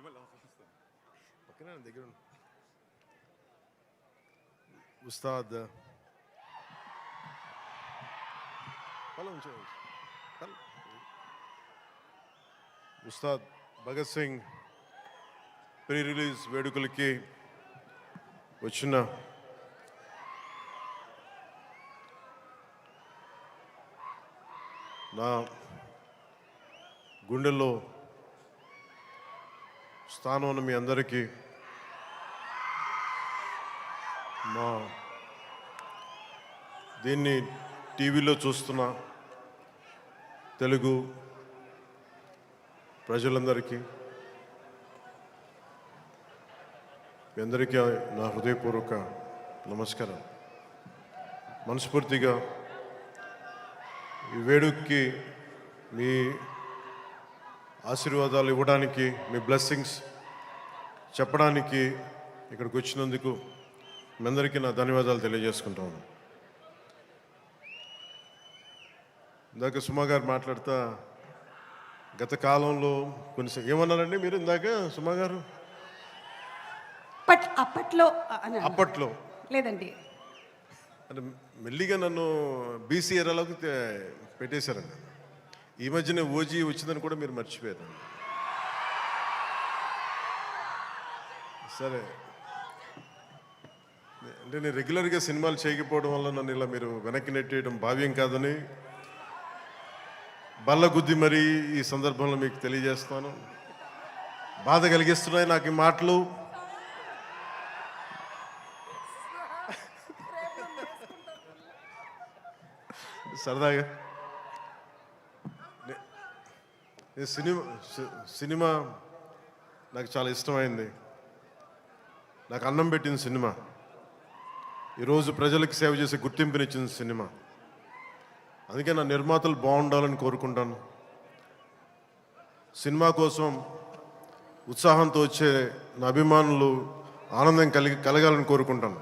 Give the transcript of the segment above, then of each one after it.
పక్కనే దగ్గర Ustaad Ustaad Bhagat Singh pre release వేడుకలకి వచ్చిన నా గుండెల్లో స్థానం ఉన్న మీ అందరికీ మా దీన్ని టీవీలో చూస్తున్న తెలుగు ప్రజలందరికీ మీ అందరికీ నా హృదయపూర్వక నమస్కారం. మనస్ఫూర్తిగా ఈ వేడుకకి మీ ఆశీర్వాదాలు ఇవ్వడానికి, మీ బ్లెస్సింగ్స్ చెప్పడానికి ఇక్కడికి వచ్చినందుకు మీ అందరికీ నా ధన్యవాదాలు తెలియజేసుకుంటాను. ఇందాక సుమా గారు మాట్లాడుతా గత కాలంలో కొన్ని ఏమన్నారండి మీరు ఇందాక సుమా గారు? అప్పట్లో లేదండి, అంటే మెల్లిగా నన్ను బీసీ ఎరాలోకి పెట్టేశారండి. ఈ మధ్యనే ఓజీ వచ్చిందని కూడా మీరు మర్చిపోయారు. సరే, అంటే నేను రెగ్యులర్గా సినిమాలు చేయకపోవడం వల్ల నన్ను ఇలా మీరు వెనక్కి నెట్టేయడం భావ్యం కాదని బల్లగుద్ది మరీ ఈ సందర్భంలో మీకు తెలియజేస్తాను. బాధ కలిగిస్తున్నాయి నాకు ఈ మాటలు. సరదాగా సినిమా నాకు చాలా ఇష్టమైంది. నాకు అన్నం పెట్టిన సినిమా, ఈరోజు ప్రజలకు సేవ చేసే గుర్తింపునిచ్చిన సినిమా. అందుకే నా నిర్మాతలు బాగుండాలని కోరుకుంటాను. సినిమా కోసం ఉత్సాహంతో వచ్చే నా అభిమానులు ఆనందం కలగాలని కోరుకుంటాను.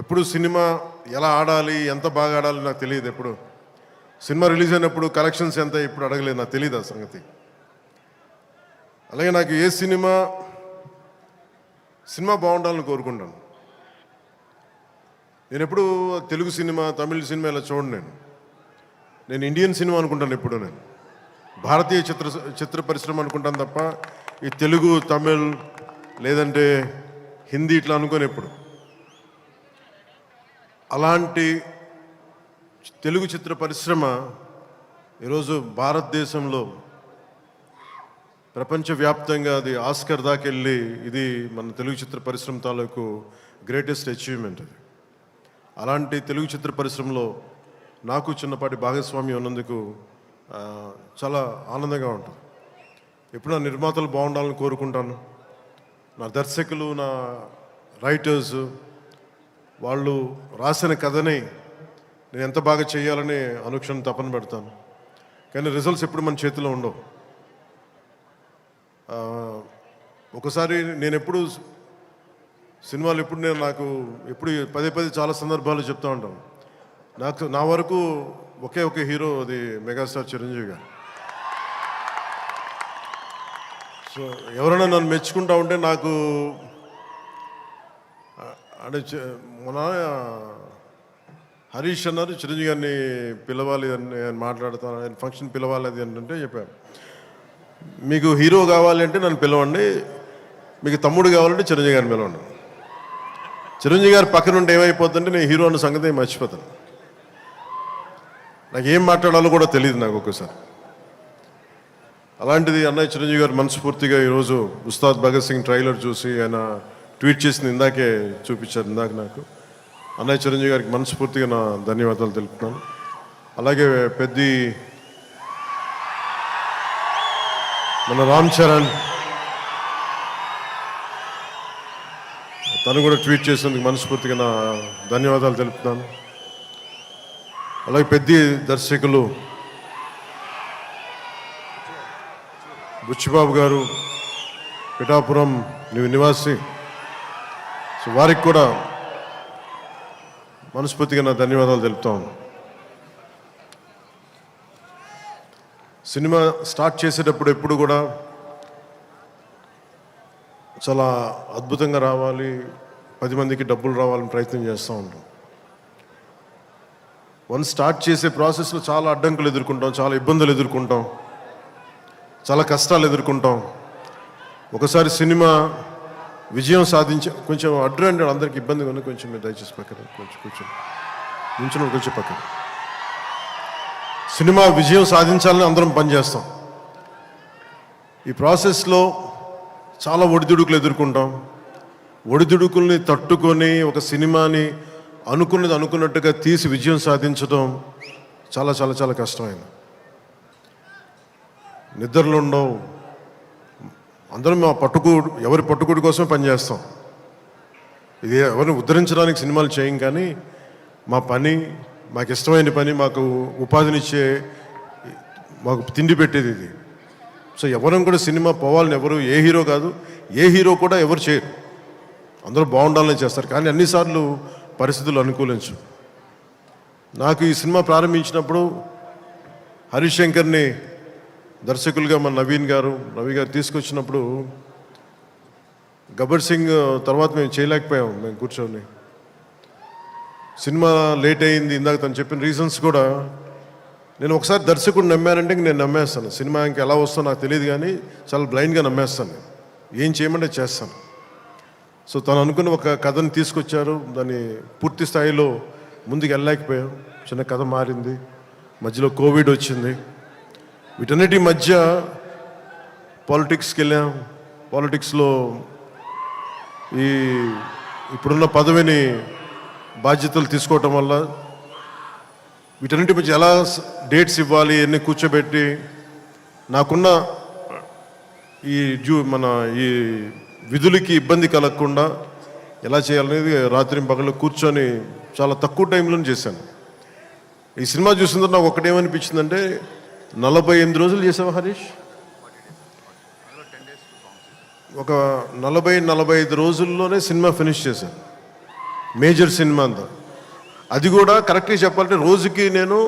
ఎప్పుడు సినిమా ఎలా ఆడాలి, ఎంత బాగా ఆడాలి నాకు తెలియదు. ఎప్పుడు సినిమా రిలీజ్ అయినప్పుడు కలెక్షన్స్ ఎంత ఇప్పుడు అడగలేదు, నాకు తెలియదు ఆ సంగతి. అలాగే నాకు ఏ సినిమా బాగుండాలని కోరుకుంటాను. నేను ఎప్పుడు తెలుగు సినిమా, తమిళ సినిమా ఇలా చూడండి. నేను ఇండియన్ సినిమా అనుకుంటాను. ఎప్పుడు నేను భారతీయ చిత్ర పరిశ్రమ అనుకుంటాను తప్ప ఈ తెలుగు, తమిళ్ లేదంటే హిందీ ఇట్లా అనుకోని ఎప్పుడు. అలాంటి తెలుగు చిత్ర పరిశ్రమ ఈరోజు భారతదేశంలో ప్రపంచవ్యాప్తంగా అది ఆస్కర్ దాకెళ్ళి ఇది మన తెలుగు చిత్ర పరిశ్రమ తాలూకు గ్రేటెస్ట్ అచీవ్మెంట్ అది. అలాంటి తెలుగు చిత్ర పరిశ్రమలో నాకు చిన్నపాటి భాగస్వామ్యం ఉన్నందుకు చాలా ఆనందంగా ఉంటుంది. ఎప్పుడు నా నిర్మాతలు బాగుండాలని కోరుకుంటాను. నా దర్శకులు, నా రైటర్స్, వాళ్ళు రాసిన కథని నేను ఎంత బాగా చేయాలని అనుక్షణం తపన పెడతాను. కానీ రిజల్ట్స్ ఎప్పుడు మన చేతిలో ఉండవు. ఒకసారి నేను ఎప్పుడు సినిమాలు నాకు పదే చాలా సందర్భాలు చెప్తూ ఉంటాను. నా వరకు ఒకే హీరో, అది మెగాస్టార్ చిరంజీవి గారు. సో ఎవరైనా నన్ను మెచ్చుకుంటా ఉంటే నాకు అంటే మన హరీష్ అన్నారు చిరంజీవి గారిని పిలవాలి అని నేను మాట్లాడుతాను, ఆయన ఫంక్షన్ పిలవాలి అది అంటే చెప్పాను, మీకు హీరో కావాలి అంటే నన్ను పిలవండి, మీకు తమ్ముడు కావాలంటే చిరంజీవి గారిని పిలవండి. చిరంజీవి గారు పక్కన ఉంటే ఏమైపోతుందంటే నేను హీరో అన్న సంగతి మర్చిపోతాను. నాకు ఏం మాట్లాడాలో కూడా తెలియదు నాకు ఒక్కసారి. అలాంటిది అన్నయ్య చిరంజీవి గారు మనస్ఫూర్తిగా ఈరోజు ఉస్తాద్ భగత్ సింగ్ ట్రైలర్ చూసి ఆయన ట్వీట్ చేసింది ఇందాకే చూపించారు. ఇందాక నాకు అన్నయ్య చిరంజీవి గారికి మనస్ఫూర్తిగా నా ధన్యవాదాలు తెలుపుతున్నాను. అలాగే మన రామ్ చరణ్ తను కూడా ట్వీట్ చేసినందుకు మనస్ఫూర్తిగా నా ధన్యవాదాలు తెలుపుతున్నాను. అలాగే దర్శకులు బుచ్చిబాబు గారు, పిఠాపురం నివాసి, సో వారికి కూడా మనస్ఫూర్తిగా నా ధన్యవాదాలు తెలుపుతాను. సినిమా స్టార్ట్ చేసేటప్పుడు ఎప్పుడు కూడా చాలా అద్భుతంగా రావాలి, 10 మందికి డబ్బులు రావాలని ప్రయత్నం చేస్తూ ఉంటాం. వన్స్ స్టార్ట్ చేసే ప్రాసెస్లో చాలా అడ్డంకులు ఎదుర్కొంటాం, చాలా ఇబ్బందులు ఎదుర్కొంటాం, చాలా కష్టాలు ఎదుర్కొంటాం. ఒకసారి సినిమా విజయం కొంచెం అడ్డు అందరికి ఇబ్బందిగా ఉంది, కొంచెం మీరు దయచేసి పక్కన కొంచెం కొంచెం పక్కన. సినిమా విజయం సాధించాలని అందరం పనిచేస్తాం. ఈ ప్రాసెస్లో చాలా ఒడిదుడుకులు ఎదుర్కొంటాం. ఒడిదుడుకుల్ని తట్టుకొని ఒక సినిమాని అనుకున్నట్టుగా తీసి విజయం సాధించడం చాలా చాలా చాలా కష్టమైంది. నిద్రలు ఉండవు. అందరం ఎవరి పట్టుకోడి కోసమే పనిచేస్తాం. ఇది ఎవరిని ఉద్ధరించడానికి సినిమాలు చేయం, కానీ మా పని, మాకు ఇష్టమైన పని, మాకు ఉపాధినిచ్చే, మాకు తిండి పెట్టేది ఇది. సో ఎవరం కూడా సినిమా పోవాలని ఎవరు, ఏ హీరో కాదు, ఏ హీరో కూడా ఎవరు చేయరు. అందరూ బాగుండాలని చేస్తారు, కానీ అన్నిసార్లు పరిస్థితులు అనుకూలించు. నాకు ఈ సినిమా ప్రారంభించినప్పుడు హరీష్ శంకర్ని దర్శకులుగా మన రవి గారు తీసుకొచ్చినప్పుడు గబ్బర్ సింగ్ తర్వాత మేము చేయలేకపోయాం. మేము కూర్చొని సినిమా లేట్ అయింది. ఇందాక తను చెప్పిన రీజన్స్ కూడా నేను ఒకసారి దర్శకుడు నమ్మానంటే నేను నమ్మేస్తాను. సినిమా ఇంకా ఎలా వస్తుందో నాకు తెలియదు, కానీ చాలా బ్లైండ్గా నమ్మేస్తాను. ఏం చేయమంటే చేస్తాను. సో తను అనుకున్న ఒక కథను తీసుకొచ్చారు. దాన్ని పూర్తి స్థాయిలో ముందుకు వెళ్ళలేకపోయాం. చిన్న కథ మారింది, మధ్యలో కోవిడ్ వచ్చింది. వీటన్నిటి మధ్య పాలిటిక్స్కి వెళ్ళాం. పాలిటిక్స్లో ఇప్పుడున్న పదవిని బాధ్యతలు తీసుకోవటం వల్ల వీటన్నిటి మధ్య ఎలా డేట్స్ ఇవ్వాలి అన్నీ కూర్చోబెట్టి నాకున్న ఈ విధులకి ఇబ్బంది కలగకుండా ఎలా చేయాలనేది రాత్రి పగలు కూర్చొని చాలా తక్కువ టైంలో చేశాను. ఈ సినిమా చూసిన తర్వాత నాకు ఒకటేమనిపించిందంటే, 48 రోజులు చేసావా హరీష్? ఒక 40-45 రోజుల్లోనే సినిమా ఫినిష్ చేశాను. మేజర్ సినిమా అంతా. అది కూడా కరెక్ట్గా చెప్పాలంటే రోజుకి నేను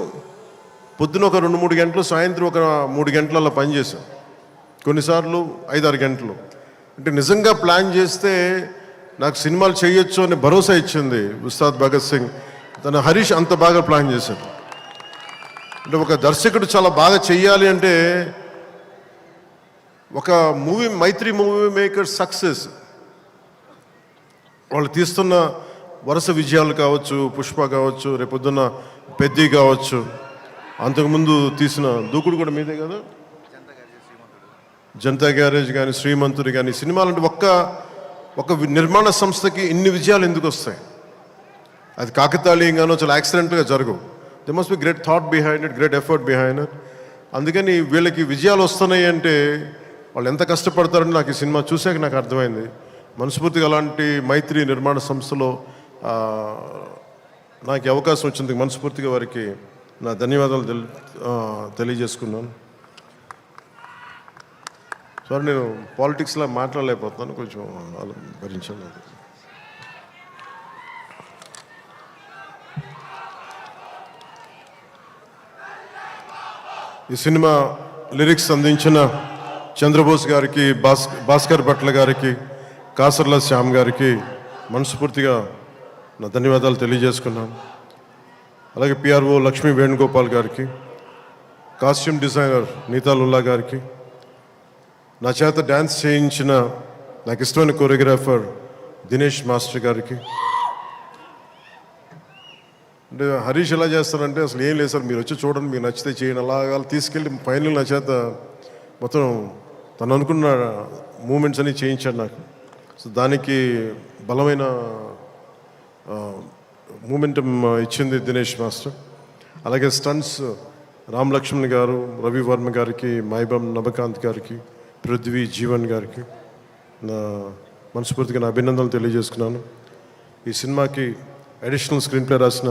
పొద్దున ఒక 2-3 గంటలు, సాయంత్రం ఒక 3 గంటల పనిచేశాను. కొన్నిసార్లు 5-6 గంటలు. అంటే నిజంగా ప్లాన్ చేస్తే నాకు సినిమాలు చేయొచ్చు అనే భరోసా ఇచ్చింది ఉస్తాద్ భగత్ సింగ్. తన హరీష్ అంత బాగా ప్లాన్ చేశాడు. అంటే ఒక దర్శకుడు చాలా బాగా చెయ్యాలి అంటే ఒక మైత్రి మూవీ మేకర్ సక్సెస్, వాళ్ళు తీస్తున్న వరుస విజయాలు కావచ్చు, పుష్ప కావచ్చు, రేపొద్దున్న పెద్ది కావచ్చు, అంతకుముందు తీసిన దూకుడు కూడా మీదే కదా, జనతా గ్యారేజ్ కానీ, శ్రీమంతుడు కానీ, సినిమాలు అంటే ఒక నిర్మాణ సంస్థకి ఇన్ని విజయాలు ఎందుకు వస్తాయి? అది కాకతాళీయంగానో చాలా యాక్సిడెంట్గా జరగవు. They must be great thought behind it, great effort behind it. అందుకని వీళ్ళకి విజయాలు వస్తున్నాయి అంటే వాళ్ళు ఎంత కష్టపడతారని నాకు ఈ సినిమా చూశాక నాకు అర్థమైంది. మనస్ఫూర్తిగా అలాంటి మైత్రి నిర్మాణ సంస్థలో నాకు అవకాశం వచ్చింది. మనస్ఫూర్తిగా వారికి నా ధన్యవాదాలు తెలియజేసుకున్నాను. సార్, నేను పాలిటిక్స్లో మాట్లాడలేకపోతున్నాను, కొంచెం భరించాలి. ఈ సినిమా లిరిక్స్ అందించిన చంద్రబోస్ గారికి, భాస్కర్ భట్ల గారికి, కాసర్ల శ్యామ్ గారికి మనస్ఫూర్తిగా నా ధన్యవాదాలు తెలియజేసుకున్నాను. అలాగే పిఆర్ఓ లక్ష్మీ వేణుగోపాల్ గారికి, కాస్ట్యూమ్ డిజైనర్ నీతాలుల్లా గారికి, నా చేత డ్యాన్స్ చేయించిన నాకు ఇష్టమైన కొరియోగ్రాఫర్ దినేష్ మాస్టర్ గారికి. అంటే హరీష్ ఎలా చేస్తారంటే అసలు ఏం లేదు సార్, మీరు వచ్చి చూడండి, మీకు నచ్చితే చేయండి, అలాగా తీసుకెళ్ళి ఫైనల్ నా చేత మొత్తం తను అనుకున్న మూమెంట్స్ అన్ని చేయించాడు నాకు. సో దానికి బలమైన మూమెంటం ఇచ్చింది దినేష్ మాస్టర్. అలాగే స్టంట్స్ రామ్ లక్ష్మణ్ గారు, రవి వర్మ గారికి, మైబమ్ నభకాంత్ గారికి, పృథ్వీ జీవన్ గారికి నా మనస్ఫూర్తిగా నా అభినందనలు తెలియజేసుకున్నాను. ఈ సినిమాకి అడిషనల్ స్క్రీన్ ప్లే రాసిన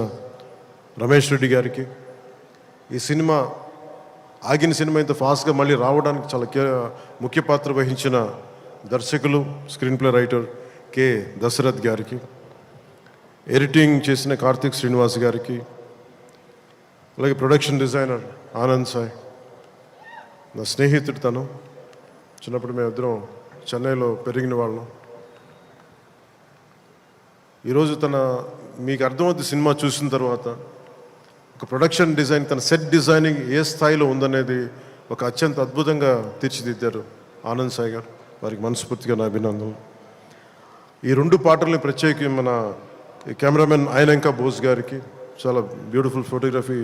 రమేష్ రెడ్డి గారికి, ఈ సినిమా ఆగిన సినిమా ఇంత ఫాస్ట్గా మళ్ళీ రావడానికి చాలా ముఖ్య పాత్ర వహించిన దర్శకులు, screen play writer K Dashrath గారికి, ఎడిటింగ్ చేసిన కార్తిక్ శ్రీనివాస్ గారికి, అలాగే ప్రొడక్షన్ డిజైనర్ ఆనంద్ సాయ్, నా స్నేహితుడు. తను చిన్నప్పుడు మేమిద్దరం చెన్నైలో పెరిగిన వాళ్ళం. ఈరోజు మీకు అర్థమవుతుంది సినిమా చూసిన తర్వాత ఒక ప్రొడక్షన్ డిజైన్, తన సెట్ డిజైనింగ్ ఏ స్థాయిలో ఉందనేది ఒక అత్యంత అద్భుతంగా తీర్చిదిద్దారు ఆనంద్ సాయి గారు. వారికి మనస్ఫూర్తిగా నా అభినందనలు. ఈ 2 పాటల్ని ప్రత్యేకి మన కెమెరామెన్ ఆయనంక బోస్ గారికి చాలా బ్యూటిఫుల్ ఫోటోగ్రఫీ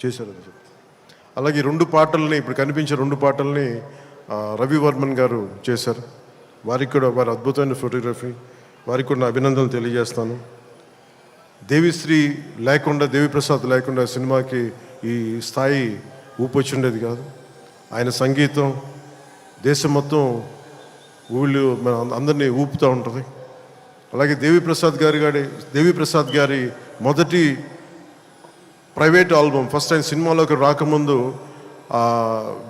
చేశారు. అలాగే ఈ 2 పాటల్ని, ఇప్పుడు కనిపించే 2 పాటల్ని రవి వర్మన్ గారు చేశారు. వారికి కూడా వారి అద్భుతమైన ఫోటోగ్రఫీ, వారికి కూడా నా అభినందనలు తెలియజేస్తాను. దేవిశ్రీ లేకుండా, దేవిప్రసాద్ లేకుండా సినిమాకి ఈ స్థాయి ఊపొచ్చుండేది కాదు. ఆయన సంగీతం దేశం మొత్తం మన అందరినీ ఊపుతూ ఉంటుంది. అలాగే దేవిప్రసాద్ గారి మొదటి ప్రైవేట్ ఆల్బమ్, ఫస్ట్ టైం సినిమాలోకి రాకముందు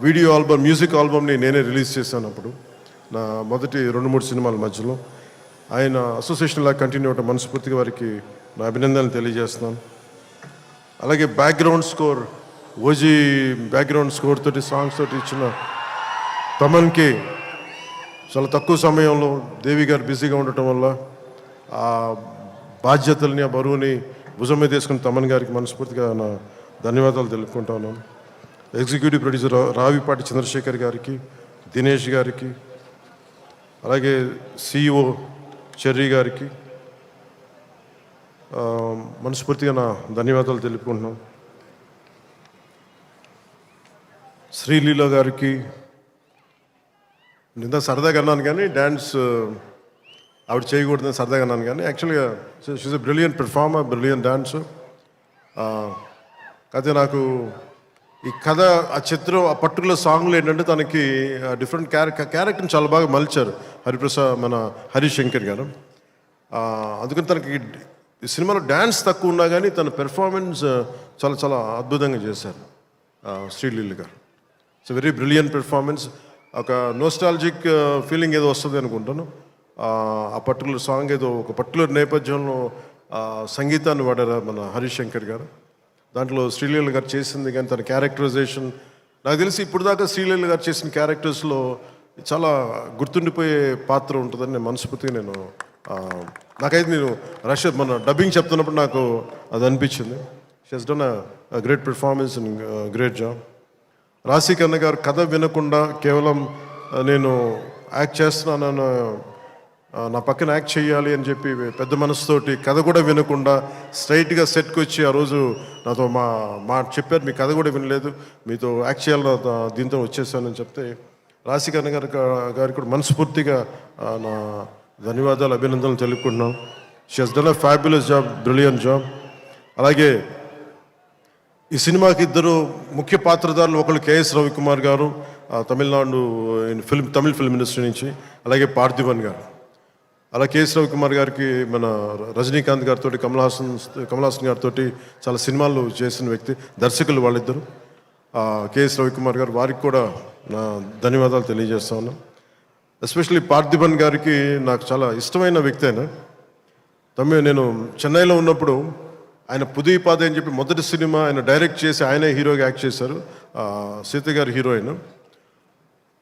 వీడియో ఆల్బమ్, మ్యూజిక్ ఆల్బమ్ని నేనే రిలీజ్ చేశాను. అప్పుడు నా మొదటి 2-3 సినిమాల మధ్యలో ఆయన అసోసియేషన్ లాగా కంటిన్యూ అవటం మనస్ఫూర్తిగా వారికి నా అభినందనలు తెలియజేస్తున్నాను. అలాగే background score, OG background score తోటి, సాంగ్స్ తోటి ఇచ్చిన తమన్కి చాలా తక్కువ సమయంలో దేవి గారు బిజీగా ఉండటం వల్ల ఆ బాధ్యతల్ని, ఆ బరువుని భుజం మీద వేసుకుని తమన్ గారికి మనస్ఫూర్తిగా నా ధన్యవాదాలు తెలుపుకుంటా ఉన్నాను. ఎగ్జిక్యూటివ్ ప్రొడ్యూసర్ రావిపాటి చంద్రశేఖర్ గారికి, దినేష్ గారికి, అలాగే సిఇఓ చెర్రీ గారికి మనస్ఫూర్తిగా నా ధన్యవాదాలు తెలుపుకుంటున్నాను. శ్రీలీల గారికి నిందా సరదాగా అన్నాను, కానీ డ్యాన్స్ ఆవిడ చేయకూడదని సరదాగా అన్నాను, కానీ యాక్చువల్గా she's a brilliant performer, brilliant dancer. అయితే నాకు ఈ కథ, ఆ చిత్రం, ఆ పర్టికులర్ సాంగ్లో ఏంటంటే తనకి డిఫరెంట్ క్యారెక్టర్ని చాలా బాగా మలిచారు మన హరిశంకర్ గారు. అందుకని తనకి ఈ సినిమాలో డ్యాన్స్ తక్కువ ఉన్నా కానీ తన పెర్ఫార్మెన్స్ చాలా చాలా అద్భుతంగా చేశారు శ్రీలీల గారు. It's very brilliant performance. ఒక నోస్టాలజిక్ ఫీలింగ్ ఏదో వస్తుంది అనుకుంటాను. ఆ పర్టికులర్ సాంగ్ ఏదో ఒక పర్టికులర్ నేపథ్యంలో సంగీతాన్ని వాడారు మన హరిశంకర్ గారు. దాంట్లో శ్రీలీల గారు చేసింది కానీ తన క్యారెక్టరైజేషన్, నాకు తెలిసి ఇప్పుడు దాకా శ్రీలీల గారు చేసిన క్యారెక్టర్స్లో చాలా గుర్తుండిపోయే పాత్ర ఉంటుందని నేను మనస్ఫూర్తిగా నాకైతే నేను మన డబ్బింగ్ చెప్తున్నప్పుడు నాకు అది అనిపించింది. She has done a great performance and great job. రాశి కన్న గారు కథ వినకుండా కేవలం నేను యాక్ట్ చేస్తున్నాను, నా పక్కన యాక్ట్ చేయాలి అని చెప్పి పెద్ద మనసుతోటి కథ కూడా వినకుండా స్ట్రైట్గా సెట్కి వచ్చి ఆ రోజు నాతో మా చెప్పారు, మీ కథ కూడా వినలేదు, మీతో యాక్ట్ చేయాలని దీంతో వచ్చేసానని చెప్తే రాశి కన్న గారికి కూడా మనస్ఫూర్తిగా నా ధన్యవాదాలు, అభినందనలు తెలుపుకుంటున్నాను. She has done a fabulous job, brilliant job. అలాగే ఈ సినిమాకి 2 ముఖ్య పాత్రధారులు, ఒకళ్ళు కేఎస్ రవికుమార్ గారు తమిళనాడు తమిళ ఫిల్మ్ ఇండస్ట్రీ నుంచి, అలాగే పార్థివన్ గారు. అలా కేఎస్ రవికుమార్ గారికి మన రజనీకాంత్ గారితో, కమల్ హాసన్ గారితో చాలా సినిమాలు చేసిన వ్యక్తి, దర్శకులు వాళ్ళిద్దరు. కేఎస్ రవికుమార్ గారు, వారికి కూడా నా ధన్యవాదాలు తెలియజేస్తా ఉన్నాను. ఎస్పెషల్లీ పార్థిబన్ గారికి నాకు చాలా ఇష్టమైన వ్యక్తి. నేను చెన్నైలో ఉన్నప్పుడు ఆయన పుదుయిపాదే అని చెప్పి మొదటి సినిమా ఆయన డైరెక్ట్ చేసి ఆయనే హీరోగా యాక్ట్ చేశారు, సీత గారి హీరోయిన్.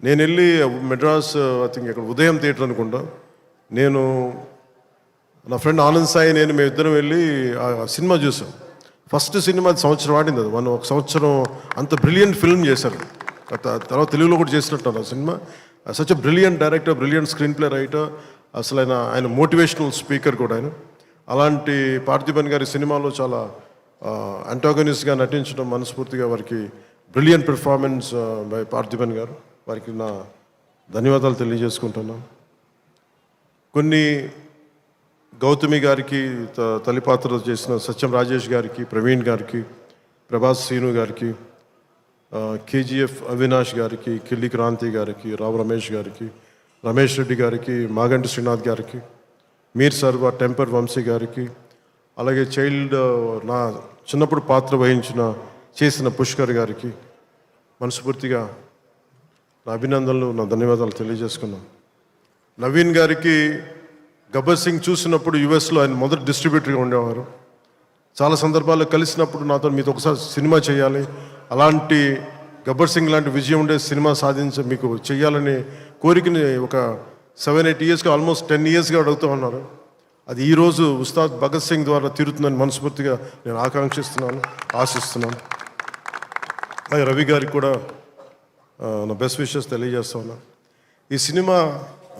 నేను వెళ్ళి మెడ్రాస్, ఐ థింక్ ఇక్కడ ఉదయం థియేటర్ అనుకుంటా, నేను నా ఫ్రెండ్ ఆనంద్ సాయి మేమిద్దరం వెళ్ళి ఆ సినిమా చూసాం. ఫస్ట్ సినిమా సంవత్సరం ఆడింది, అది ఒక సంవత్సరం అంత బ్రిలియంట్ ఫిల్మ్ చేశారు. తర్వాత తెలుగులో కూడా చేసినట్టు ఆ cinema. Such a brilliant director, brilliant screen play writer, అసలు ఆయన మోటివేషనల్ స్పీకర్ కూడా ఆయన. అలాంటి పార్థిబన్ గారి సినిమాలో చాలా అంటాగనిస్ట్గా నటించడం మనస్ఫూర్తిగా వారికి బ్రిలియంట్ పెర్ఫార్మెన్స్ బై పార్థిబన్ గారు, వారికి నా ధన్యవాదాలు తెలియజేసుకుంటున్నాను. కొన్ని గౌతమి గారికి తల్లిపాత్ర చేసిన సత్యం రాజేష్ గారికి, ప్రవీణ్ గారికి, ప్రభాస్ శ్రీను గారికి, కేజీఎఫ్ అవినాష్ గారికి, కిల్లి క్రాంతి గారికి, రావు రమేష్ గారికి, రమేష్ రెడ్డి గారికి, మాగంటి శ్రీనాథ్ గారికి, మీర్ సర్వ టెంపర్ వంశీ గారికి, అలాగే నా చిన్నప్పుడు పాత్ర చేసిన పుష్కర్ గారికి మనస్ఫూర్తిగా నా అభినందనలు, నా ధన్యవాదాలు తెలియజేసుకున్నాను. నవీన్ గారికి గబ్బర్ సింగ్ చూసినప్పుడు యుఎస్లో ఆయన మొదటి డిస్ట్రిబ్యూటర్గా ఉండేవారు. చాలా సందర్భాల్లో కలిసినప్పుడు నాతో మీతో ఒకసారి సినిమా చేయాలి, అలాంటి గబ్బర్ సింగ్ లాంటి విజయం ఉండే సినిమా మీకు చేయాలని కోరికని ఒక 7-8 ఇయర్స్గా ఆల్మోస్ట్ 10 ఇయర్స్గా అడుగుతూ ఉన్నారు. అది ఈరోజు ఉస్తాద్ భగత్ సింగ్ ద్వారా తీరుతుందని మనస్ఫూర్తిగా నేను ఆకాంక్షిస్తున్నాను, ఆశిస్తున్నాను. అలాగే రవి గారికి కూడా నా బెస్ట్ విషెస్ తెలియజేస్తా ఉన్నాను. ఈ సినిమా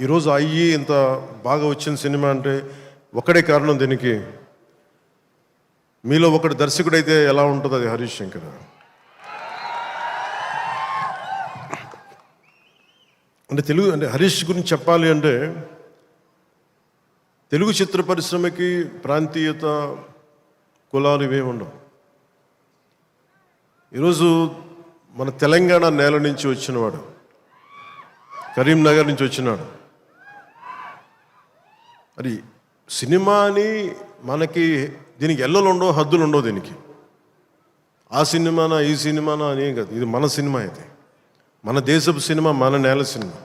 ఈరోజు అయ్యి ఇంత బాగా వచ్చిన సినిమా అంటే ఒకడే కారణం. దీనికి మీలో ఒకటి దర్శకుడైతే ఎలా ఉంటుందో అది హరీష్ శంకర్. అంటే హరీష్ గురించి చెప్పాలి అంటే తెలుగు చిత్ర పరిశ్రమకి ప్రాంతీయత, కులాలు ఇవేమి ఉండవు. ఈరోజు మన తెలంగాణ నేల నుంచి వచ్చినవాడు, కరీంనగర్ నుంచి వచ్చినాడు. అది సినిమాని మనకి దీనికి ఎల్లలు ఉండవు, హద్దులు ఉండవు. దీనికి ఆ సినిమానా ఈ సినిమానా అని కాదు, ఇది మన సినిమా. ఇది మన దేశపు సినిమా, మన నేల సినిమా,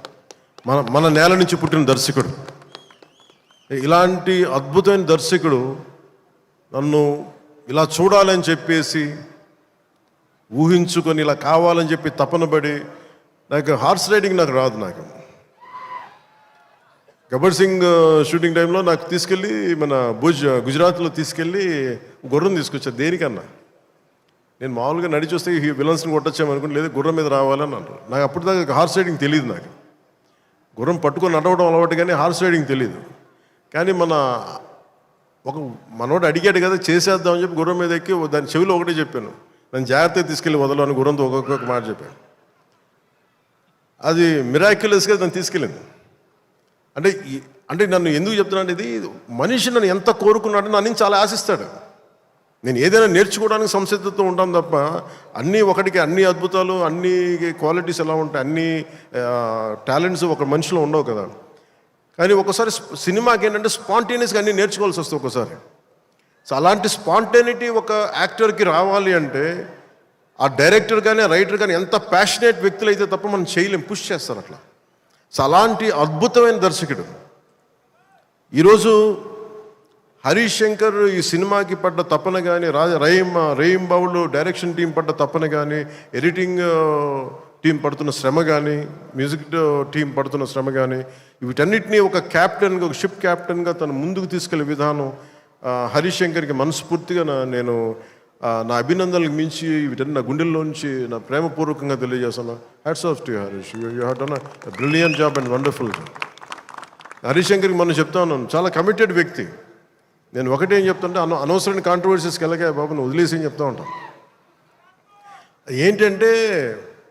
మన నేల నుంచి పుట్టిన దర్శకుడు. ఇలాంటి అద్భుతమైన దర్శకుడు నన్ను ఇలా చూడాలని చెప్పేసి ఊహించుకొని ఇలా కావాలని చెప్పి తపన పడి, నాకు హార్స్ రైడింగ్ నాకు రాదు. నాకు గబ్బర్ సింగ్ షూటింగ్ టైంలో నాకు తీసుకెళ్ళి మన గుజరాత్లో తీసుకెళ్ళి గుర్రం తీసుకొచ్చారు. దేనికన్నా నేను మామూలుగా నడిచి వస్తే ఈ విలన్స్ని కొట్టచ్చామనుకుంటే, లేదు గుర్రం మీద రావాలని అంటారు. నాకు అప్పటిదాకా హార్స్ రైడింగ్ తెలియదు. నాకు గుర్రం పట్టుకొని నడవడం అలవాటు, కానీ హార్స్ రైడింగ్ తెలియదు. కానీ మనోడు అడిగాడు కదా, చేసేద్దామని చెప్పి గుర్రం మీద ఎక్కి దాని చెవిలో ఒకటే చెప్పాను, నన్ను జాగ్రత్తగా తీసుకెళ్ళి వదలని గుర్రంతో ఒక్కొక్క మాట చెప్పాను. అది మిరాక్యులస్గా నన్ను తీసుకెళ్ళింది. అంటే నన్ను ఎందుకు చెప్తున్నాను, ఇది మనిషి నన్ను ఎంత కోరుకున్నాడో నన్ను చాలా ఆశిస్తాడు. నేను ఏదైనా నేర్చుకోవడానికి సంసిద్ధతో ఉంటాను తప్ప అన్నీ ఒకటికి అన్ని అద్భుతాలు, అన్ని క్వాలిటీస్ ఎలా ఉంటాయి, అన్ని టాలెంట్స్ ఒక మనిషిలో ఉండవు కదా. కానీ ఒకసారి సినిమాకి ఏంటంటే స్పాంటేనియస్గా అన్నీ నేర్చుకోవాల్సి వస్తుంది ఒకసారి. సో అలాంటి స్పాంటేనిటీ ఒక యాక్టర్కి రావాలి అంటే ఆ డైరెక్టర్ కానీ రైటర్ కానీ ఎంత ప్యాషనేట్ వ్యక్తులు అయితే తప్ప మనం చేయలేం, పుష్ చేస్తారు అట్లా. సో అలాంటి అద్భుతమైన దర్శకుడు ఈరోజు హరీష్ శంకర్ ఈ సినిమాకి పడ్డ తపన కానీ, రహీం బాబులు డైరెక్షన్ టీం పడ్డ తపన కానీ, ఎడిటింగ్ టీం పడుతున్న శ్రమ కానీ, మ్యూజిక్ టీం పడుతున్న శ్రమ కానీ, వీటన్నిటినీ ఒక క్యాప్టెన్గా, ఒక షిప్ క్యాప్టెన్గా తను ముందుకు తీసుకెళ్లే విధానం హరీష్ శంకర్కి మనస్ఫూర్తిగా నేను నా అభినందనలకు మించి వీటన్ని నా గుండెల్లోంచి నా ప్రేమపూర్వకంగా తెలియజేస్తాను. Hats off to you Harish, you have done a brilliant job and wonderful job. Harish శంకర్కి మనం చెప్తా ఉన్నాను, చాలా కమిటెడ్ వ్యక్తి. నేను ఒకటేం చెప్తుంటే అనవసరమైన కాంట్రవర్సీస్కి వెళ్ళగా బాబు నువ్వు వదిలేసి అని చెప్తా ఉంటాను. ఏంటంటే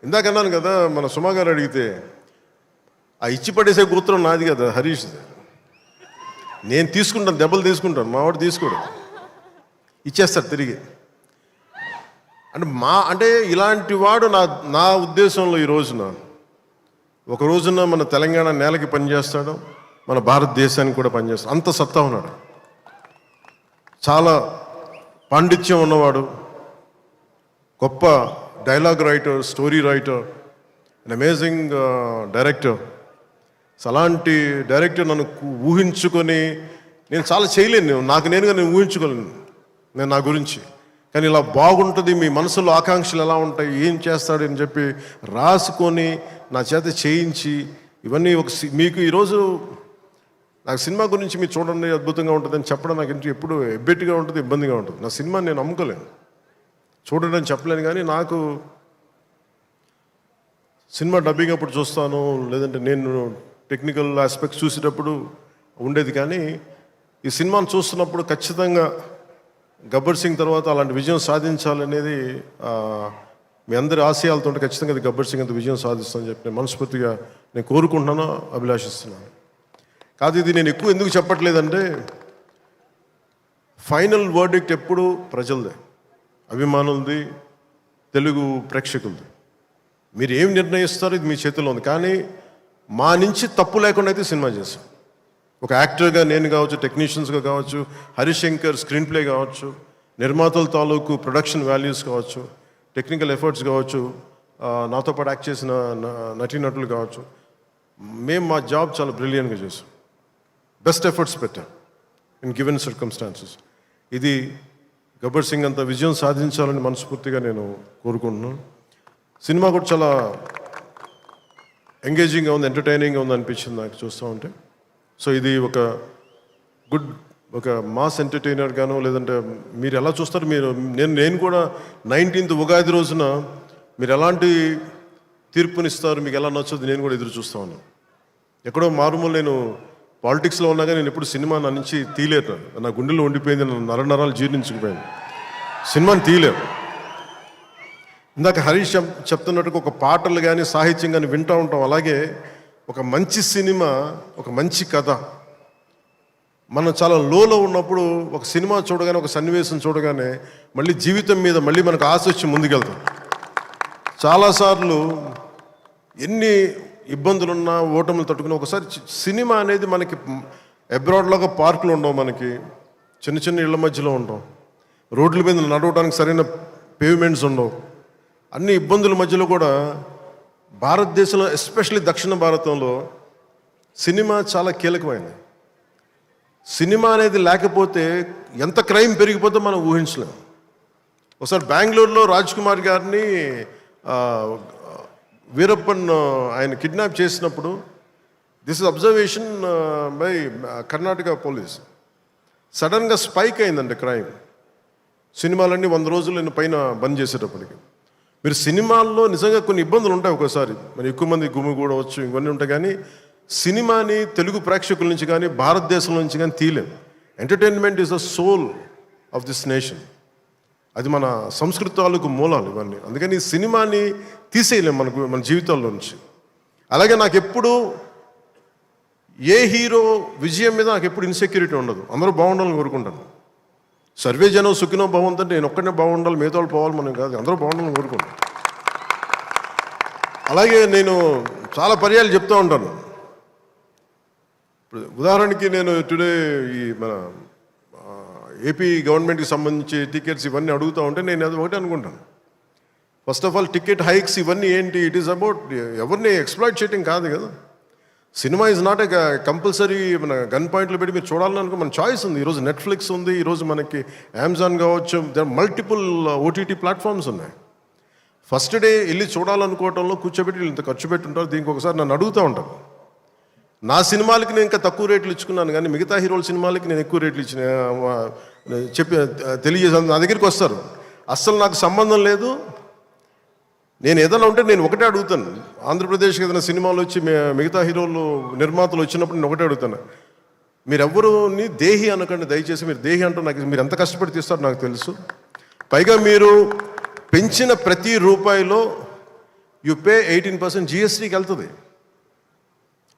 ఇందాక అన్నాను కదా, మన సుమా గారు అడిగితే ఆ ఇచ్చి పడేసే గుర్తం నాది కదా హరీష్. నేను తీసుకుంటాను, దెబ్బలు తీసుకుంటాను, మా వాడు తీసుకోడు, ఇచ్చేస్తాడు తిరిగి. అంటే ఇలాంటి వాడు నా ఉద్దేశంలో ఈ రోజున ఒక రోజున మన తెలంగాణ నేలకి పనిచేస్తాడు, మన భారతదేశానికి కూడా పనిచేస్తాడు. అంత సత్తా ఉన్నాడు, చాలా పాండిత్యం ఉన్నవాడు, గొప్ప dialogue writer, story writer, and amazing director. అలాంటి డైరెక్టర్ నన్ను ఊహించుకొని నేను చాలా చేయలేను, నాకు నేనుగా నేను ఊహించుకోలేను నేను నా గురించి. కానీ ఇలా బాగుంటుంది, మీ మనసులో ఆకాంక్షలు ఎలా ఉంటాయి, ఏం చేస్తాడు అని చెప్పి రాసుకొని నా చేత చేయించి ఇవన్నీ మీకు ఈరోజు నాకు సినిమా గురించి మీరు చూడండి అద్భుతంగా ఉంటుందని చెప్పడం నాకు ఎప్పుడు ఎబ్బెట్టుగా ఉంటుంది, ఇబ్బందిగా ఉంటుంది. నా సినిమా నేను నమ్ముకోలేను, చూడండి అని చెప్పలేను. కానీ నాకు సినిమా డబ్బింగ్ అప్పుడు చూస్తాను, లేదంటే నేను టెక్నికల్ ఆస్పెక్ట్స్ చూసేటప్పుడు ఉండేది. కానీ ఈ సినిమాను చూస్తున్నప్పుడు ఖచ్చితంగా గబ్బర్ సింగ్ తర్వాత అలాంటి విజయం సాధించాలనేది మీ అందరి ఆశయాలతో ఖచ్చితంగా అది గబ్బర్ సింగ్ అంత విజయం సాధిస్తానని చెప్పి నేను మనస్ఫూర్తిగా నేను కోరుకుంటున్నాను, అభిలాషిస్తున్నాను. కాదు ఇది నేను ఎక్కువ ఎందుకు చెప్పట్లేదంటే ఫైనల్ వర్డిక్ట్ ఎప్పుడు ప్రజలదే, అభిమానులది, తెలుగు ప్రేక్షకులది. మీరు ఏం నిర్ణయిస్తారో ఇది మీ చేతిలో ఉంది. కానీ మా నుంచి తప్పు లేకుండా అయితే సినిమా చేశాం. ఒక యాక్టర్గా నేను కావచ్చు, టెక్నీషియన్స్గా కావచ్చు, హరీష్ శంకర్ స్క్రీన్ ప్లే కావచ్చు, నిర్మాతల తాలూకు ప్రొడక్షన్ వాల్యూస్ కావచ్చు, టెక్నికల్ ఎఫర్ట్స్ కావచ్చు, నాతో పాటు యాక్ట్ చేసిన నటీనటులు కావచ్చు, మేము మా జాబ్ చాలా బ్రిలియంట్గా చేసాం, బెస్ట్ ఎఫర్ట్స్ పెట్టాం ఇన్ గివెన్ సర్కమ్స్టాన్సెస్. ఇది గబ్బర్ సింగ్ అంత విజయం సాధించాలని మనస్ఫూర్తిగా నేను కోరుకుంటున్నాను. సినిమా కూడా చాలా ఎంగేజింగ్గా ఉంది, ఎంటర్టైనింగ్గా ఉంది అనిపించింది నాకు చూస్తూ ఉంటే. సో ఇది ఒక గుడ్, ఒక మాస్ ఎంటర్టైనర్ గాను, లేదంటే మీరు ఎలా చూస్తారు, నేను కూడా 19th ఉగాది రోజున మీరు ఎలాంటి తీర్పునిస్తారు, మీకు ఎలా నచ్చుతుంది నేను కూడా ఎదురు చూస్తూ ఉన్నాను. ఎక్కడో మారుమూల నేను పాలిటిక్స్లో ఉన్నాగా నేను ఎప్పుడు సినిమా నా నుంచి తీయలేను, నా గుండెలో ఉండిపోయింది, నరాలు జీర్ణించుకుపోయింది, సినిమాని తీయలేను. ఇందాక హరీష్ చెప్తున్నట్టుగా ఒక పాటలు కానీ సాహిత్యం కానీ వింటూ ఉంటాం. అలాగే ఒక మంచి సినిమా, ఒక మంచి కథ, మనం చాలా లోలో ఉన్నప్పుడు ఒక సినిమా చూడగానే, ఒక సన్నివేశం చూడగానే మళ్ళీ జీవితం మీద మళ్ళీ మనకు ఆశ వచ్చి ముందుకెళ్తాం. చాలాసార్లు ఎన్ని ఇబ్బందులున్నా ఓటములు తట్టుకుని ఒకసారి సినిమా అనేది మనకి అబ్రాడ్లాగా పార్కులు ఉండవు, మనకి చిన్న చిన్న ఇళ్ల మధ్యలో ఉంటాం, రోడ్ల మీద నడవడానికి సరైన పేవ్మెంట్స్ ఉండవు, అన్ని ఇబ్బందుల మధ్యలో కూడా భారతదేశంలో ఎస్పెషల్లీ దక్షిణ భారతంలో సినిమా చాలా కీలకమైనది. సినిమా అనేది లేకపోతే ఎంత క్రైమ్ పెరిగిపోతే మనం ఊహించలేము. ఒకసారి బెంగళూరులో రాజ్ కుమార్ గారిని వీరప్పన్ ఆయన కిడ్నాప్ చేసినప్పుడు, this is observation by Karnataka police, సడన్గా స్పైక్ అయిందండి క్రైమ్. సినిమాలన్నీ 100 రోజులు పైన బంద్ చేసేటప్పటికి. మీరు సినిమాల్లో నిజంగా కొన్ని ఇబ్బందులు ఉంటాయి, ఒకసారి మరి ఎక్కువ మంది గుమిగూడవచ్చు, ఇవన్నీ ఉంటాయి, కానీ సినిమాని తెలుగు ప్రేక్షకుల నుంచి కానీ భారతదేశం నుంచి కానీ తీయలేం. Entertainment is the soul of this nation, అది మన సంస్కృతాలకు మూలాలు ఇవన్నీ. అందుకని ఈ సినిమాని తీసేయలేం మన జీవితాల్లో నుంచి. అలాగే నాకు ఎప్పుడు ఏ హీరో విజయం మీద నాకు ఎప్పుడు ఇన్సెక్యూరిటీ ఉండదు, అందరూ బాగుండాలని కోరుకుంటాను. సర్వే జనం సుఖినో భవంతంటే నేను ఒక్కనే బాగుండాలి, మిగతా వాళ్ళు పోవాలి మనం కాదు, అందరూ బాగుండాలని కోరుకుంటాను. అలాగే నేను చాలా పర్యాలు చెప్తూ ఉంటాను. ఇప్పుడు ఉదాహరణకి నేను టుడే ఈ మన ఏపీ గవర్నమెంట్కి సంబంధించి టికెట్స్ ఇవన్నీ అడుగుతూ ఉంటే నేను అది ఒకటి అనుకుంటాను. First of all ticket hikes ఇవన్నీ ఏంటి, ఇట్ ఈస్ అబౌట్ ఎవరిని ఎక్స్ప్లాయిట్ చేయటం కాదు కదా. Cinema is not a compulsory మన గన్ పాయింట్లు పెట్టి మీరు చూడాలని అనుకో, మన చాయిస్ ఉంది. ఈరోజు నెట్ఫ్లిక్స్ ఉంది, ఈరోజు మనకి అమెజాన్ కావచ్చు, మల్టిపుల్ ఓటీటీ ప్లాట్ఫామ్స్ ఉన్నాయి. ఫస్ట్ డే వెళ్ళి చూడాలనుకోవటంలో కూర్చోబెట్టి ఇంత ఖర్చు పెట్టుంటారు. దీనికి ఒకసారి నన్ను అడుగుతూ ఉంటాను. నా సినిమాలకి నేను ఇంకా తక్కువ రేట్లు ఇచ్చుకున్నాను, కానీ మిగతా హీరోల సినిమాలకి నేను ఎక్కువ రేట్లు చెప్పి తెలియజేసాను. నా దగ్గరికి వస్తారు, అస్సలు నాకు సంబంధం లేదు, నేను ఏదైనా ఉంటే నేను ఒకటే అడుగుతాను. ఆంధ్రప్రదేశ్కి ఏదైనా సినిమాలు వచ్చి మిగతా హీరోలు నిర్మాతలు వచ్చినప్పుడు నేను ఒకటే అడుగుతాను, మీరెవ్వరూని దేహి అనకండి దయచేసి. మీరు దేహి అంటూ నాకు మీరు ఎంత కష్టపడి తీస్తారో నాకు తెలుసు. పైగా మీరు పెంచిన ప్రతి రూపాయిలో యు పే 18% జిఎస్టీకి వెళ్తుంది.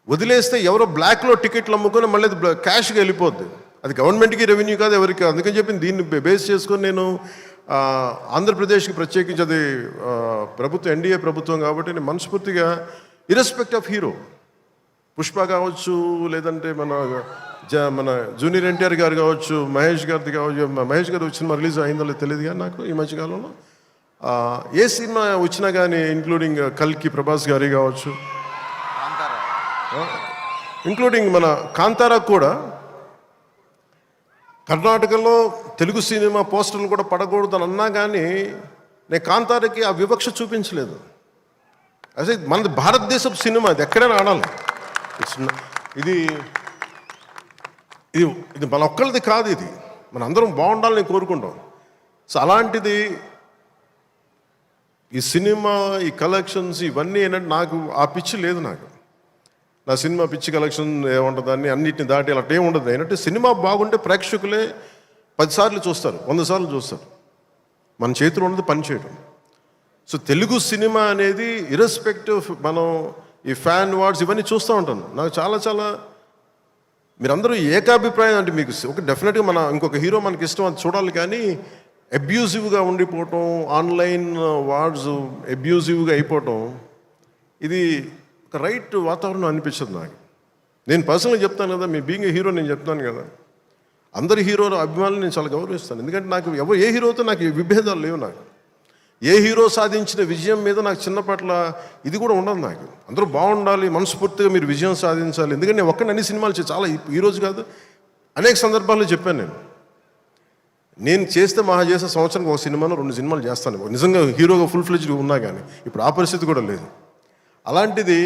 వదిలేస్తే ఎవరో బ్లాక్లో టికెట్లు అమ్ముకొని మళ్ళీ అది క్యాష్గా వెళ్ళిపోద్ది. అది గవర్నమెంట్కి రెవెన్యూ కాదు, ఎవరికి. అందుకని చెప్పి దీన్ని బేస్ చేసుకొని నేను ఆంధ్రప్రదేశ్కి ప్రత్యేకించి అది ప్రభుత్వం ఎన్డీఏ ప్రభుత్వం కాబట్టి నేను మనస్ఫూర్తిగా ఇర్రెస్పెక్ట్ ఆఫ్ హీరో, పుష్ప కావచ్చు, లేదంటే మన జూనియర్ ఎన్టీఆర్ గారు కావచ్చు, మహేష్ గారిది కావచ్చు. మహేష్ గారు వచ్చిన రిలీజ్ అయిందో లేదో తెలియదు కానీ నాకు ఈ మధ్యకాలంలో ఏ సినిమా వచ్చినా కానీ, ఇంక్లూడింగ్ కల్కి ప్రభాస్ గారి కావచ్చు, ఇంక్లూడింగ్ మన కాంతారా కూడా, కర్ణాటకలో తెలుగు సినిమా పోస్టర్లు కూడా పడకూడదు అని అన్నా కానీ నేను కాంతారకి ఆ వివక్ష చూపించలేదు. అదే మనది భారతదేశపు సినిమా, అది ఎక్కడైనా ఆడాలి. ఇది ఇది ఇది మన ఒక్కరిది కాదు, ఇది మన అందరం బాగుండాలని కోరుకుంటాం. సో అలాంటిది ఈ సినిమా, ఈ కలెక్షన్స్ ఇవన్నీ ఏంటంటే నాకు ఆ పిచ్చి లేదు. నా సినిమా పిచ్చి కలెక్షన్ ఏముంటుందని అన్నిటిని దాటి అలా ఏమి ఉండదు. ఏంటంటే సినిమా బాగుంటే ప్రేక్షకులే 10 సార్లు చూస్తారు, 100 సార్లు చూస్తారు. మన చేతిలో ఉన్నది పని చేయడం. సో తెలుగు సినిమా అనేది ఇర్రెస్పెక్టివ్, మనం ఈ ఫ్యాన్ వార్డ్స్ ఇవన్నీ చూస్తూ ఉంటాను. నాకు చాలా మీరందరూ ఏకాభిప్రాయం అంటే మీకు ఒక డెఫినెట్గా ఇంకొక హీరో మనకి ఇష్టం, అది చూడాలి. కానీ అబ్యూజివ్గా ఉండిపోవటం, ఆన్లైన్ వార్డ్స్ అబ్యూజివ్గా అయిపోవటం, ఇది ఒక రైట్ వాతావరణం అనిపించదు నాకు. నేను పర్సనల్గా చెప్తాను కదా, మీ బీయింగ్ ఏ హీరో నేను చెప్తాను కదా, అందరి హీరోల అభిమానులు నేను చాలా గౌరవిస్తాను. ఎందుకంటే నాకు ఏ హీరోతో నాకు విభేదాలు లేవు. నాకు ఏ హీరో సాధించిన విజయం మీద నాకు చిన్నపట్ల ఇది కూడా ఉండదు. నాకు అందరూ బాగుండాలి, మనస్ఫూర్తిగా మీరు విజయం సాధించాలి. ఎందుకంటే నేను ఒక్కడిని అన్ని సినిమాలు చాలా ఈరోజు కాదు, అనేక సందర్భాల్లో చెప్పాను. నేను చేస్తే మహా చేసే సంవత్సరానికి ఒక సినిమాను 2 సినిమాలు చేస్తాను, నిజంగా హీరోగా ఫుల్ ఫ్లెడ్జ్గా ఉన్నా. కానీ ఇప్పుడు ఆ పరిస్థితి కూడా లేదు. అలాంటిది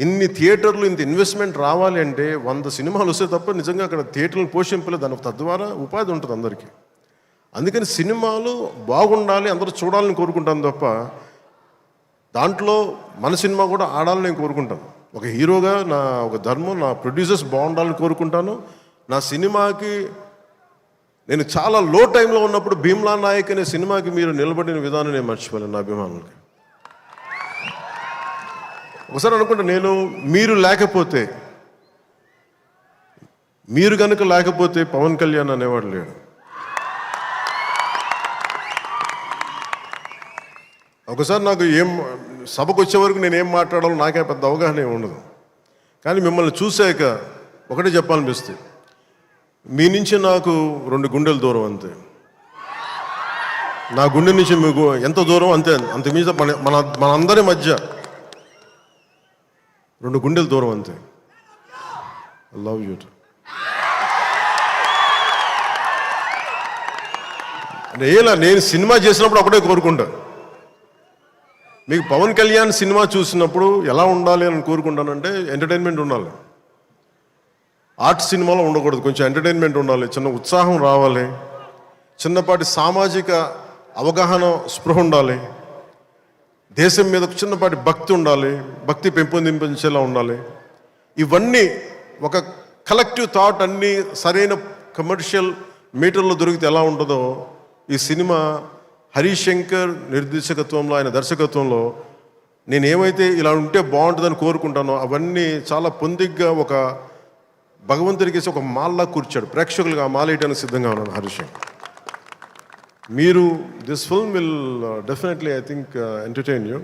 ఇన్ని థియేటర్లు ఇంత ఇన్వెస్ట్మెంట్ రావాలి అంటే 100 సినిమాలు వస్తే తప్ప నిజంగా అక్కడ థియేటర్లు పోషింపలేదు, దాని తద్వారా ఉపాధి ఉంటుంది అందరికీ. అందుకని సినిమాలు బాగుండాలి, అందరూ చూడాలని కోరుకుంటాను తప్ప దాంట్లో మన సినిమా కూడా ఆడాలని నేను కోరుకుంటాను. ఒక హీరోగా నా ఒక ధర్మం, నా ప్రొడ్యూసర్స్ బాగుండాలని కోరుకుంటాను. నా సినిమాకి నేను చాలా లో టైంలో ఉన్నప్పుడు భీమ్లా నాయక్ అనే సినిమాకి మీరు నిలబడిన విధానం నేను మర్చిపోలేను నా అభిమానులకి. ఒకసారి అనుకుంటా, నేను మీరు కనుక లేకపోతే పవన్ కళ్యాణ్ అనేవాడు లేడు. ఒకసారి నాకు సభకు వచ్చే వరకు నేను ఏం మాట్లాడాలో నాకే పెద్ద అవగాహన ఉండదు. కానీ మిమ్మల్ని చూశాక ఒకటే చెప్పాలనిపిస్తుంది, మీ నుంచి నాకు 2 గుండెల దూరం అంతే. నా గుండె నుంచి మీకు ఎంత దూరం అంతే, అంత మీద మనందరి మధ్య 2 గుండెల దూరం అంతే. I love you. నేను సినిమా చేసినప్పుడు ఒకటే కోరుకుంటా, మీకు పవన్ కళ్యాణ్ సినిమా చూసినప్పుడు ఎలా ఉండాలి అని కోరుకుంటానంటే ఎంటర్టైన్మెంట్ ఉండాలి. ఆర్ట్ సినిమాలో ఉండకూడదు, కొంచెం ఎంటర్టైన్మెంట్ ఉండాలి, చిన్న ఉత్సాహం రావాలి, చిన్నపాటి సామాజిక అవగాహన స్పృహ ఉండాలి, దేశం మీద చిన్నపాటి భక్తి ఉండాలి, భక్తి పెంపొందించేలా ఉండాలి. ఇవన్నీ ఒక కలెక్టివ్ థాట్ అన్నీ సరైన కమర్షియల్ మీటర్లో దొరికితే ఎలా ఉంటుందో ఈ సినిమా హరీష్ శంకర్ నిర్దేశకత్వంలో, ఆయన దర్శకత్వంలో నేను ఏమైతే ఇలా ఉంటే బాగుంటుందని కోరుకుంటానో అవన్నీ చాలా పొందిగ్గా ఒక భగవంతుడికి ఒక మాల్లా కూర్చాడు. ప్రేక్షకులుగా ఆ మాల వేయడానికి సిద్ధంగా ఉన్నాను హరీష్ శంకర్. మీరు this film will definitely I think entertain you.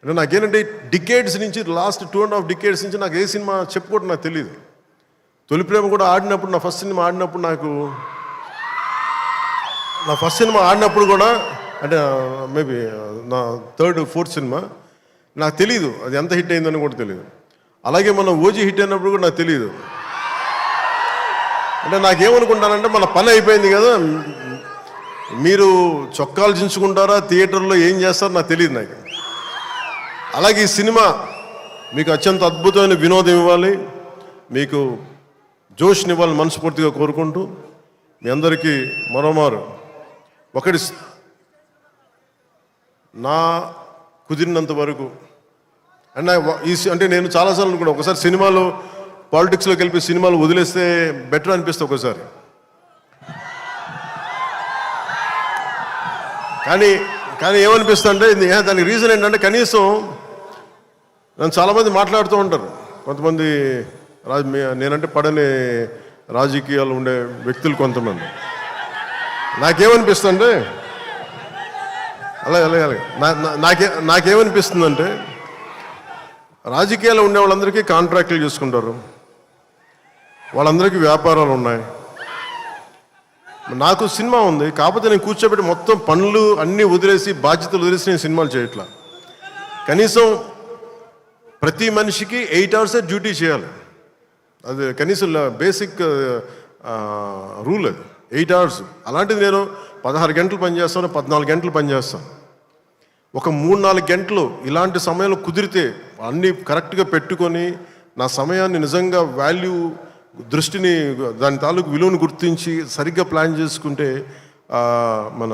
అంటే నాకేంటంటే డికేడ్స్ నుంచి లాస్ట్ 2.5 డికేడ్స్ నుంచి నాకు ఏ సినిమా చెప్పుకోవడం నాకు తెలియదు. తొలి ప్రేమ కూడా ఆడినప్పుడు, నా ఫస్ట్ సినిమా ఆడినప్పుడు కూడా అంటే మేబీ నా 3rd, 4th సినిమా నాకు తెలియదు అది ఎంత హిట్ అయిందని కూడా తెలియదు. అలాగే మన ఓజీ హిట్ అయినప్పుడు కూడా నాకు తెలియదు. అంటే నాకేమనుకుంటానంటే మన పని అయిపోయింది కదా, మీరు చొక్కాలు చించుకుంటారా, థియేటర్లో ఏం చేస్తారో నాకు తెలియదు నాకు. అలాగే ఈ సినిమా మీకు అత్యంత అద్భుతమైన వినోదం ఇవ్వాలి, మీకు జోష్నివ్వాలి మనస్ఫూర్తిగా కోరుకుంటూ మీ అందరికీ మరోమారు ఒకటి నా కుదిరినంత వరకు అంటే నేను చాలాసార్లు అనుకున్నా, ఒకసారి సినిమాలో పాలిటిక్స్లోకి వెళ్ళి సినిమాలు వదిలేస్తే బెటర్ అనిపిస్తుంది ఒకసారి. కానీ ఏమనిపిస్తుంది అంటే దానికి రీజన్ ఏంటంటే కనీసం నన్ను చాలామంది మాట్లాడుతూ ఉంటారు, కొంతమంది నేనంటే పడని రాజకీయాలు ఉండే వ్యక్తులు కొంతమంది. నాకేమనిపిస్తుందంటే అలాగే నాకేమనిపిస్తుందంటే రాజకీయాలు ఉండే వాళ్ళందరికీ కాంట్రాక్టులు చేసుకుంటారు, వాళ్ళందరికీ వ్యాపారాలు ఉన్నాయి. నాకు సినిమా ఉంది, కాకపోతే నేను కూర్చోబెట్టి మొత్తం పనులు అన్నీ వదిలేసి బాధ్యతలు వదిలేసి నేను సినిమాలు చేయట్లా. కనీసం ప్రతి మనిషికి 8 hours డ్యూటీ చేయాలి, అది కనీసం బేసిక్ రూల్ అది 8 hours. అలాంటిది నేను 16 గంటలు పనిచేస్తాను, 14 గంటలు పనిచేస్తాను. ఒక 3-4 గంటలు ఇలాంటి సమయంలో కుదిరితే అన్నీ కరెక్ట్గా పెట్టుకొని నా సమయాన్ని నిజంగా దృష్టిని దాని తాలూకు విలువను గుర్తించి సరిగ్గా ప్లాన్ చేసుకుంటే మన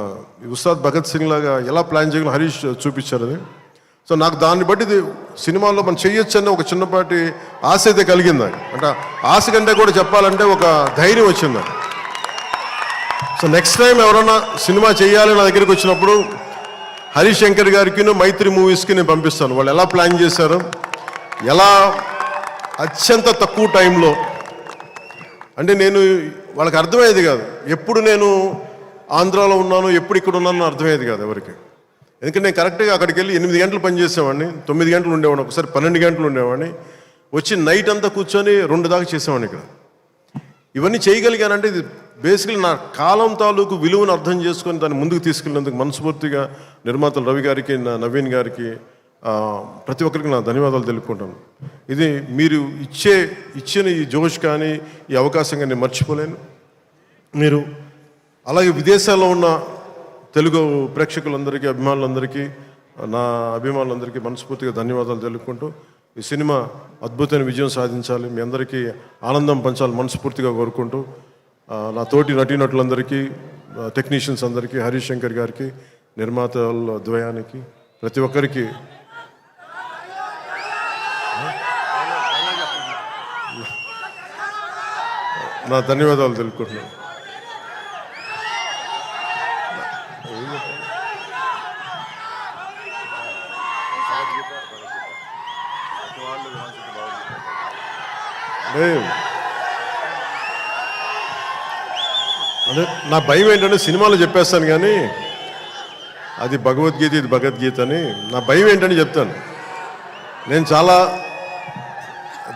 ఉస్తాద్ భగత్ సింగ్ లాగా ఎలా ప్లాన్ చేయగలం హరీష్ చూపించారు అది. సో నాకు దాన్ని బట్టి సినిమాలో మనం చేయొచ్చు అనే ఒక చిన్నపాటి ఆశ అయితే కలిగింది. అంటే ఆశ కంటే కూడా చెప్పాలంటే ఒక ధైర్యం వచ్చింది. సో నెక్స్ట్ టైం ఎవరన్నా సినిమా చేయాలి నా దగ్గరికి వచ్చినప్పుడు హరీష్ శంకర్ గారికి మైత్రి మూవీస్కి నేను పంపిస్తాను. వాళ్ళు ఎలా ప్లాన్ చేశారు, ఎలా అత్యంత తక్కువ టైంలో, అంటే నేను వాళ్ళకి అర్థమయ్యేది కాదు. ఎప్పుడు నేను ఆంధ్రాలో ఉన్నాను, ఎప్పుడు ఇక్కడ ఉన్నాను అర్థమయ్యేది కాదు ఎవరికి. ఎందుకంటే నేను కరెక్ట్గా అక్కడికి వెళ్ళి 8 గంటలు పనిచేసేవాడిని, 9 గంటలు ఉండేవాడిని, ఒకసారి 12 గంటలు ఉండేవాడిని, వచ్చి నైట్ అంతా కూర్చొని 2 దాకా చేసేవాడిని ఇక్కడ. ఇవన్నీ చేయగలిగానంటే ఇది బేసికలీ నా కాలం తాలూకు విలువను అర్థం చేసుకొని దాన్ని ముందుకు తీసుకెళ్ళినందుకు మనస్ఫూర్తిగా నిర్మాతలు రవి గారికి, నవీన్ గారికి, ప్రతి ఒక్కరికి నా ధన్యవాదాలు తెలుపుకుంటాను. ఇది మీరు ఇచ్చిన ఈ జోష్ కానీ ఈ అవకాశం కానీ నేను మర్చిపోలేను. మీరు అలాగే విదేశాల్లో ఉన్న తెలుగు ప్రేక్షకులందరికీ, అభిమానులందరికీ, నా అభిమానులందరికీ మనస్ఫూర్తిగా ధన్యవాదాలు తెలుపుకుంటూ ఈ సినిమా అద్భుతమైన విజయం సాధించాలి, మీ అందరికీ ఆనందం పంచాలి మనస్ఫూర్తిగా కోరుకుంటూ నా తోటి నటీనటులందరికీ, టెక్నీషియన్స్ అందరికీ, హరీష్ శంకర్ గారికి, నిర్మాతల ద్వయానికి, ప్రతి ఒక్కరికి నా ధన్యవాదాలు తెలుపుకుంటున్నాను. అంటే నా భయం ఏంటంటే సినిమాలో చెప్పేస్తాను కానీ అది భగవద్గీత, ఇది భగవద్గీత అని. నా భయం ఏంటని చెప్తాను. నేను చాలా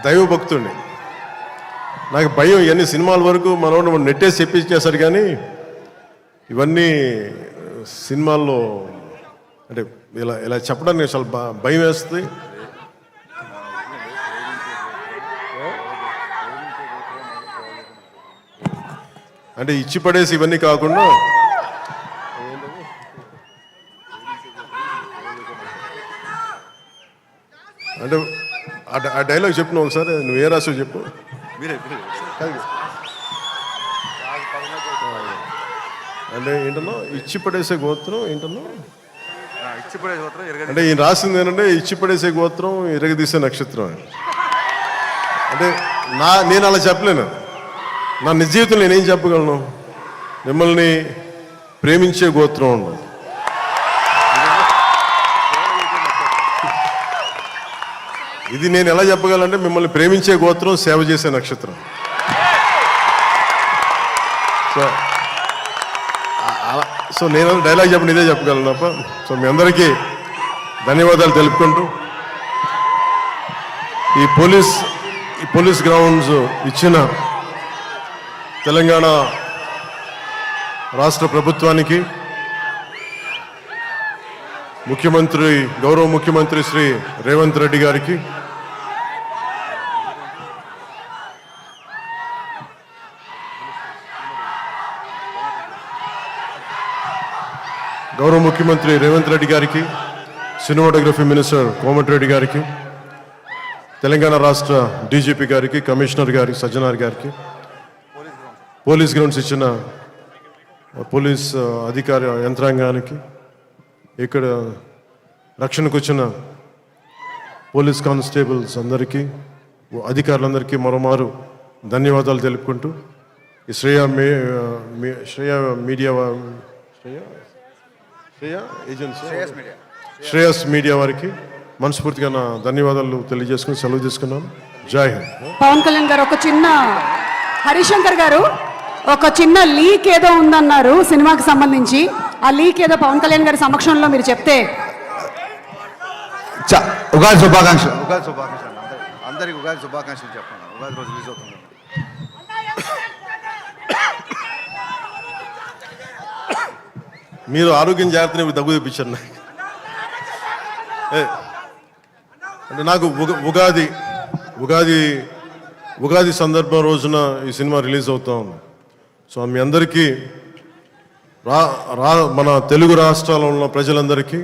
దైవభక్తుడిని. నాకు భయం ఇవన్నీ సినిమాల వరకు మనోడు నెట్టేసి చెప్పించేశారు కానీ ఇవన్నీ సినిమాల్లో అంటే ఇలా ఇలా చెప్పడానికి చాలా భయం వేస్తుంది. అంటే ఇచ్చి పడేసి ఇవన్నీ కాకుండా అంటే ఆ డైలాగ్ చెప్పిన ఒకసారి, నువ్వు ఏ రాసావు చెప్పు. అంటే ఏంటన్నా ఇచ్చి పడేసే గోత్రం ఏంటన్నా, అంటే ఈయన రాసింది ఏంటంటే ఇచ్చి పడేసే గోత్రం ఇరగదీసే నక్షత్రం. అంటే నేను అలా చెప్పలేను. నా నిజ జీవితంలో నేనేం చెప్పగలను? మిమ్మల్ని ప్రేమించే గోత్రం ఉండదు. ఇది నేను ఎలా చెప్పగలంటే మిమ్మల్ని ప్రేమించే గోత్రం, సేవ చేసే నక్షత్రం. సో నేను డైలాగ్ చెప్పండి ఇదే చెప్పగలను తప్ప. సో మీ అందరికీ ధన్యవాదాలు తెలుపుకుంటూ ఈ పోలీస్ గ్రౌండ్స్ ఇచ్చిన తెలంగాణ రాష్ట్ర ప్రభుత్వానికి, గౌరవ ముఖ్యమంత్రి శ్రీ రేవంత్ రెడ్డి గారికి, సినిమాటోగ్రఫీ మినిస్టర్ కోమటిరెడ్డి గారికి, తెలంగాణ రాష్ట్ర డీజీపీ గారికి, కమిషనర్ గారికి, సజ్జనార్ గారికి, పోలీస్ గ్రౌండ్స్ ఇచ్చిన పోలీస్ అధికార యంత్రాంగానికి, ఇక్కడ రక్షణకు వచ్చిన పోలీస్ కానిస్టేబుల్స్ అందరికీ, అధికారులందరికీ మరోమారు ధన్యవాదాలు తెలుపుకుంటూ ఈ శ్రేయస్ మీడియా వారికి మనస్ఫూర్తిగా నా ధన్యవాదాలు తెలియజేసుకుని సెలవు తీసుకున్నాను. జై హింద్. పవన్ కళ్యాణ్ గారు ఒక చిన్న, హరిశంకర్ గారు ఒక చిన్న లీక్ ఏదో ఉందన్నారు సినిమాకి సంబంధించి. ఆ లీక్ ఏదో పవన్ కళ్యాణ్ గారి సమక్షంలో మీరు చెప్తే. ఉగాది శుభాకాంక్షలు. అందరికి ఉగాది శుభాకాంక్షలు చెప్పండి. ఉగాది రోజు రిలీజ్ అవుతుంది. మీరు ఆరోగ్యం జాగ్రత్తని దగ్గు తెప్పించారు నాకు. అంటే నాకు ఉగాది సందర్భం రోజున ఈ సినిమా రిలీజ్ అవుతా ఉంది. సో మీ అందరికీ మన తెలుగు రాష్ట్రాల్లో ఉన్న ప్రజలందరికీ,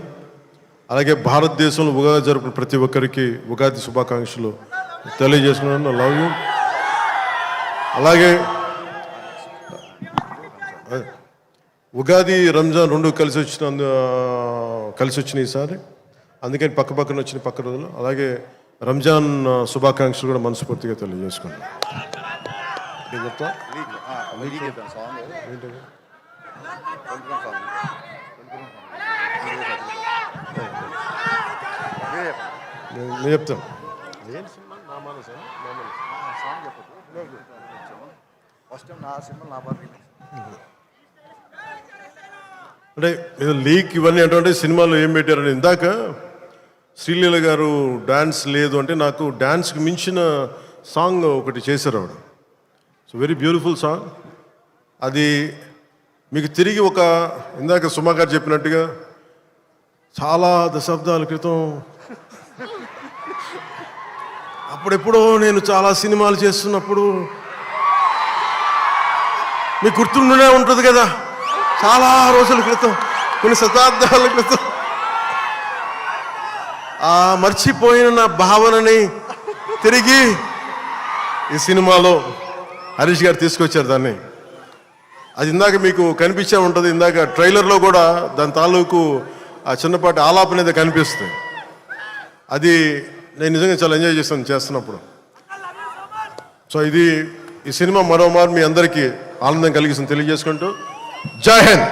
అలాగే భారతదేశంలో ఉగాది జరుపుకున్న ప్రతి ఒక్కరికి ఉగాది శుభాకాంక్షలు తెలియజేసుకున్నాను. Love you. అలాగే ఉగాది, రంజాన్ రెండు కలిసి వచ్చిన ఈసారి, అందుకని పక్కన వచ్చిన పక్క రోజులు. అలాగే రంజాన్ శుభాకాంక్షలు కూడా మనస్ఫూర్తిగా తెలియజేసుకున్నాను. చెప్తా నేను చెప్తాను. అంటే లీక్ ఇవన్నీ అంటే సినిమాలో ఏం పెట్టారని. ఇందాక శ్రీలీల గారు డాన్స్ లేదు అంటే నాకు డాన్స్కి మించిన సాంగ్ ఒకటి చేశారు ఆవిడ. So very beautiful song. అది మీకు తిరిగి ఇందాక సుమా గారు చెప్పినట్టుగా చాలా దశాబ్దాల క్రితం అప్పుడెప్పుడో నేను చాలా సినిమాలు చేస్తున్నప్పుడు మీకు గుర్తుండే ఉంటుంది కదా, చాలా రోజుల క్రితం, కొన్ని శతాబ్దాల క్రితం ఆ మర్చిపోయిన నా భావనని తిరిగి ఈ సినిమాలో హరీష్ గారు తీసుకొచ్చారు దాన్ని. అది ఇందాక మీకు కనిపించే ఉంటుంది, ఇందాక ట్రైలర్లో కూడా దాని తాలూకు ఆ చిన్నపాటి ఆలాపన అనేది కనిపిస్తుంది. అది నేను నిజంగా చాలా ఎంజాయ్ చేస్తున్నప్పుడు. సో ఇది ఈ సినిమా మరోమారు మీ అందరికీ ఆనందం కలిగిస్తుంది తెలియజేసుకుంటూ జై హింద్.